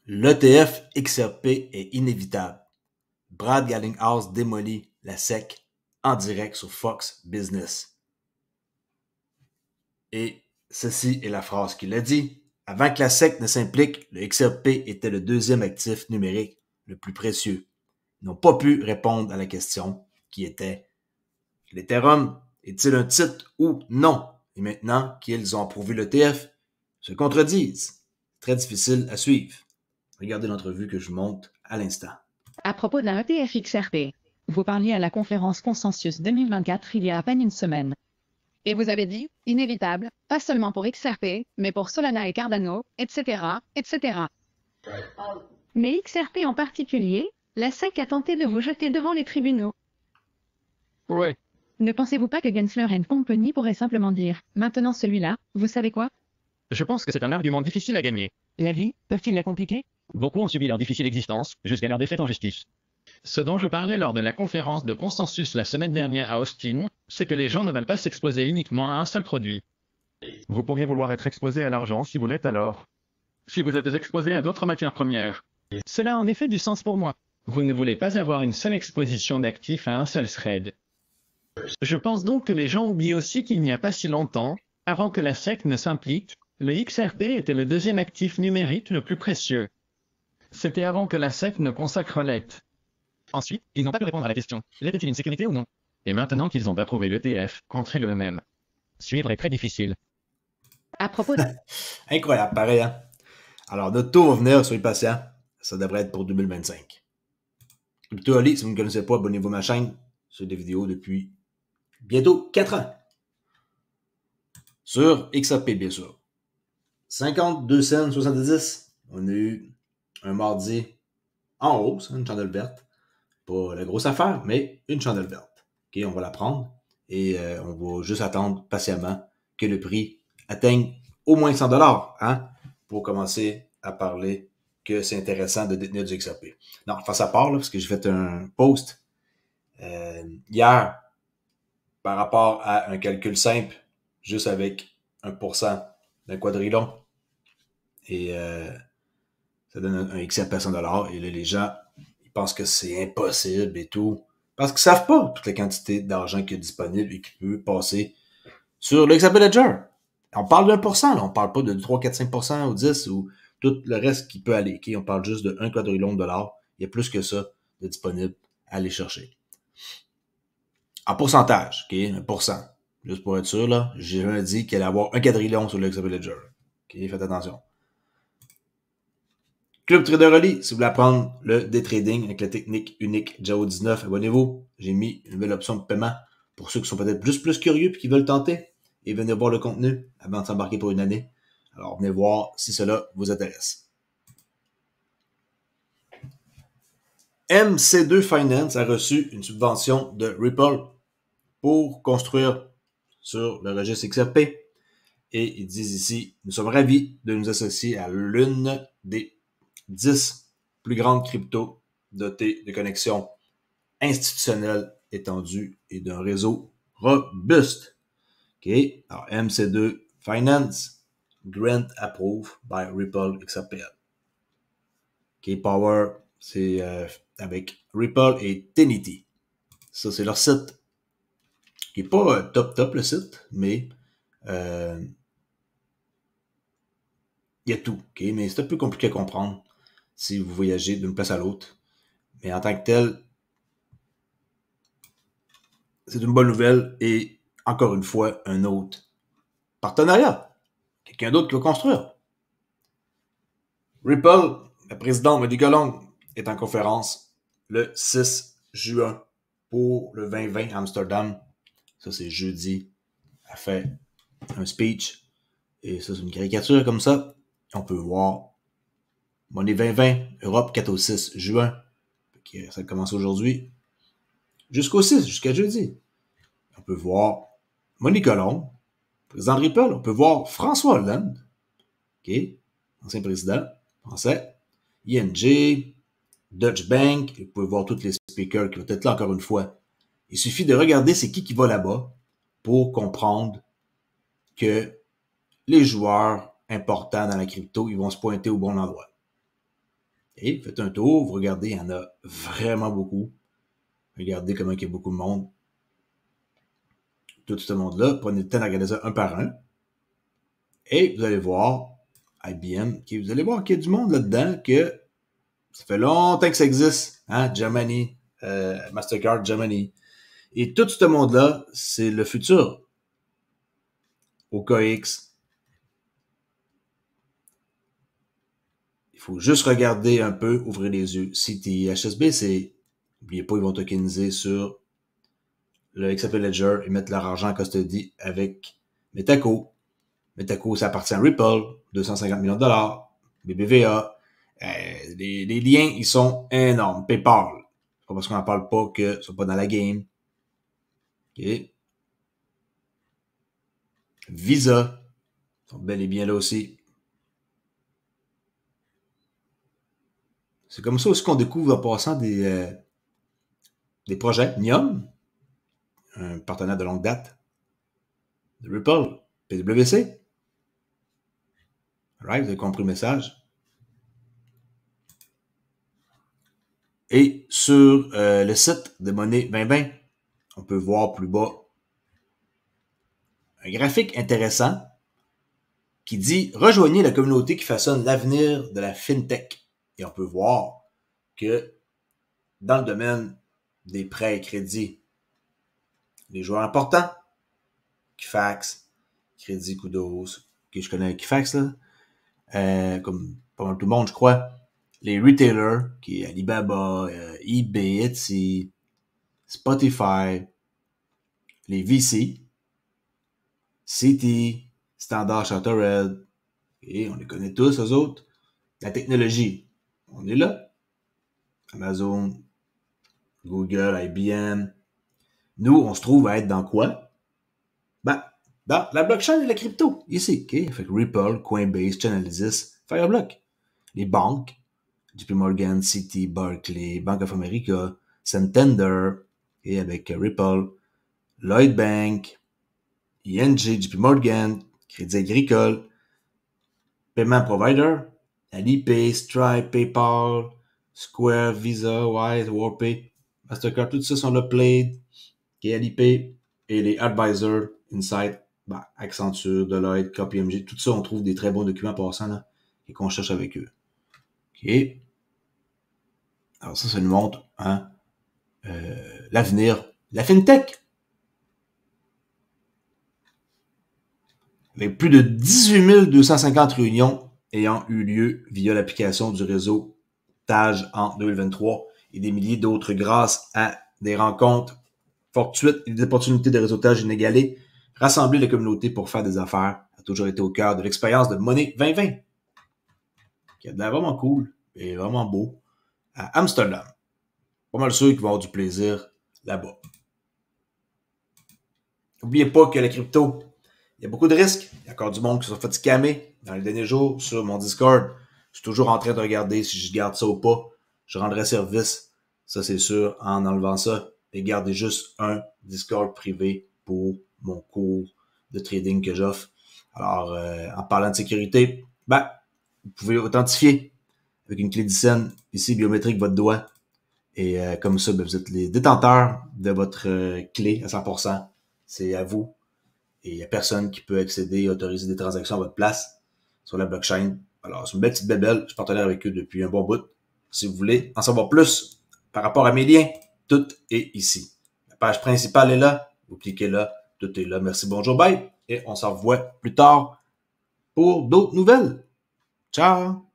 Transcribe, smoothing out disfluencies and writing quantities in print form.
L'ETF XRP est inévitable. Brad Garlinghouse démolit la SEC en direct sur Fox Business. Et ceci est la phrase qu'il a dit. Avant que la SEC ne s'implique, le XRP était le deuxième actif numérique le plus précieux. Ils n'ont pas pu répondre à la question qui était l'Ethereum est-il un titre ou non? Et maintenant qu'ils ont approuvé l'ETF, se contredisent. Très difficile à suivre. Regardez l'entrevue que je vous montre à l'instant. À propos de la ETF XRP, vous parliez à la conférence Consensus 2024 il y a à peine une semaine. Et vous avez dit, inévitable, pas seulement pour XRP, mais pour Solana et Cardano, etc., etc. Mais XRP en particulier, la SEC a tenté de vous jeter devant les tribunaux. Ouais. Ne pensez-vous pas que Gensler Company pourrait simplement dire, maintenant celui-là, vous savez quoi? Je pense que c'est un argument difficile à gagner. La vie, peuvent-ils la compliquer? Beaucoup ont subi leur difficile existence, jusqu'à leur défaite en justice. Ce dont je parlais lors de la conférence de consensus la semaine dernière à Austin, c'est que les gens ne veulent pas s'exposer uniquement à un seul produit. Vous pourriez vouloir être exposé à l'argent si vous l'êtes alors. Si vous êtes exposé à d'autres matières premières. Cela a en effet du sens pour moi. Vous ne voulez pas avoir une seule exposition d'actifs à un seul thread. Je pense donc que les gens oublient aussi qu'il n'y a pas si longtemps, avant que la SEC ne s'implique, le XRP était le deuxième actif numérique le plus précieux. C'était avant que la SEC ne consacre l'ETH. Ensuite, ils n'ont pas pu répondre à la question, l'ETH est-il une sécurité ou non? Et maintenant qu'ils ont approuvé l'ETF, contre eux-mêmes. Suivre est très difficile. À propos de... Incroyable, pareil, hein? Alors, notre tour va venir, soyez patients. Ça devrait être pour 2025. Crypto Ali, si vous ne me connaissez pas, abonnez-vous à ma chaîne. Sur des vidéos depuis bientôt 4 ans. Sur XRP, bien sûr. 52 cents, 70. On a eu un mardi en hausse, une chandelle verte. Pas la grosse affaire, mais une chandelle verte. OK, on va la prendre et on va juste attendre patiemment que le prix atteigne au moins 100 $, hein, pour commencer à parler que c'est intéressant de détenir du XRP. Non, face à part, là, parce que j'ai fait un post hier par rapport à un calcul simple, juste avec 1% d'un quadrillon. Et ça donne un XRP à 100 $. Et là, les gens, ils pensent que c'est impossible et tout. Parce qu'ils ne savent pas toute la quantité d'argent qui est disponible et qui peut passer sur le XRP Ledger. On parle d'1%, là. On parle pas de 3, 4, 5% ou 10 ou tout le reste qui peut aller. Okay? On parle juste de 1 quadrillon de dollars. Il y a plus que ça de disponible à aller chercher. En pourcentage, OK? 1%. Juste pour être sûr, là, j'ai jamais dit qu'il allait avoir 1 quadrillon sur le XRP Ledger. OK? Faites attention. Club Trader Oli, si vous voulez apprendre le day trading avec la technique unique JAO 19, abonnez-vous. J'ai mis une nouvelle option de paiement pour ceux qui sont peut-être juste plus curieux et qui veulent tenter. Et venez voir le contenu avant de s'embarquer pour une année. Alors, venez voir si cela vous intéresse. MC2 Finance a reçu une subvention de Ripple pour construire sur le registre XRP. Et ils disent ici, nous sommes ravis de nous associer à l'une des 10 plus grandes cryptos dotées de connexions institutionnelles étendues et d'un réseau robuste. OK. Alors, MC2 Finance, grant approved by Ripple XRPL. OK. Power, c'est avec Ripple et Tenity. Ça, c'est leur site. Qui n'est pas top le site, mais il y a tout. OK. Mais c'est un peu compliqué à comprendre si vous voyagez d'une place à l'autre. Mais en tant que tel, c'est une bonne nouvelle et encore une fois, un autre partenariat. Quelqu'un d'autre qui va construire. Ripple, le président Modica Long, est en conférence le 6 juin pour le 2020 à Amsterdam. Ça, c'est jeudi. Elle fait un speech. Et ça, c'est une caricature comme ça. On peut voir Money 2020, Europe 4 au 6 juin. Ça commence aujourd'hui. Jusqu'au 6, jusqu'à jeudi. On peut voir Monique Long, président de Ripple. On peut voir François Hollande, OK, ancien président français, ING, Deutsche Bank. Vous pouvez voir tous les speakers qui vont être là encore une fois. Il suffit de regarder c'est qui va là-bas pour comprendre que les joueurs importants dans la crypto, ils vont se pointer au bon endroit. Et faites un tour, vous regardez, il y en a vraiment beaucoup. Regardez comment il y a beaucoup de monde. Tout ce monde-là, prenez le temps de regarder ça un par un. Et vous allez voir, IBM, vous allez voir qu'il y a du monde là-dedans que ça fait longtemps que ça existe. Hein? Germany, Mastercard, Germany. Et tout ce monde-là, c'est le futur. OKX. Il faut juste regarder un peu, ouvrir les yeux. CTI, HSBC, n'oubliez pas, ils vont tokeniser sur le XRP Ledger et mettre leur argent en custody avec Metaco. Metaco, ça appartient à Ripple, 250 millions de dollars, BBVA. Les liens, ils sont énormes. PayPal, c'est pas parce qu'on n'en parle pas qu'ils ne sont pas dans la game. OK. Visa, ils sont bel et bien là aussi. C'est comme ça aussi qu'on découvre en passant des projets. Nium, un partenaire de longue date, de Ripple, PwC. Right, vous avez compris le message. Et sur le site de Monnaie 2020, on peut voir plus bas un graphique intéressant qui dit « Rejoignez la communauté qui façonne l'avenir de la FinTech ». Et on peut voir que dans le domaine des prêts et crédits, les joueurs importants, Equifax, Crédit Kudos, que je connais Equifax, là, comme pas mal tout le monde, je crois, les retailers, qui est Alibaba, eBay, Etsy, Spotify, les VC, Citi, Standard Chartered, et on les connaît tous, eux autres. La technologie, on est là. Amazon, Google, IBM. Nous, on se trouve à être dans quoi? Ben, dans la blockchain et la crypto, ici. Okay? Fait que Ripple, Coinbase, Chainalysis, Fireblock. Les banques, JP Morgan, Citi, Barclays, Bank of America, Santander, et avec Ripple, Lloyd Bank, ING, JP Morgan, Crédit Agricole, Payment Provider, Alipay, Stripe, PayPal, Square, Visa, Wise, Warpay, Mastercard, tout ça sont là, Plaid, Alipay, et les Advisors, Insight, Accenture, Deloitte, KPMG, tout ça, on trouve des très bons documents passant là, et qu'on cherche avec eux. OK. Alors ça nous montre l'avenir, la FinTech. Avec plus de 18 250 réunions ayant eu lieu via l'application du réseau TAJ en 2023 et des milliers d'autres grâce à des rencontres fortuites et des opportunités de réseautage inégalées, rassembler la communauté pour faire des affaires a toujours été au cœur de l'expérience de Monnaie 2020, qui a l'air vraiment cool et vraiment beau à Amsterdam. Pas mal sûr qu'ils vont avoir du plaisir là-bas. N'oubliez pas que la crypto, il y a beaucoup de risques. Il y a encore du monde qui se sont fait scammer dans les derniers jours sur mon Discord. Je suis toujours en train de regarder si je garde ça ou pas. Je rendrai service, ça c'est sûr, en enlevant ça. Et gardez juste un Discord privé pour mon cours de trading que j'offre. Alors, en parlant de sécurité, vous pouvez authentifier avec une clé d'ISIN, ici biométrique, votre doigt. Et comme ça, vous êtes les détenteurs de votre clé à 100%. C'est à vous. Et il n'y a personne qui peut accéder et autoriser des transactions à votre place sur la blockchain. Alors, c'est une belle petite bébelle. Je suis partenaire avec eux depuis un bon bout. Si vous voulez en savoir plus par rapport à mes liens, tout est ici. La page principale est là. Vous cliquez là. Tout est là. Merci, bonjour, bye. Et on se revoit plus tard pour d'autres nouvelles. Ciao!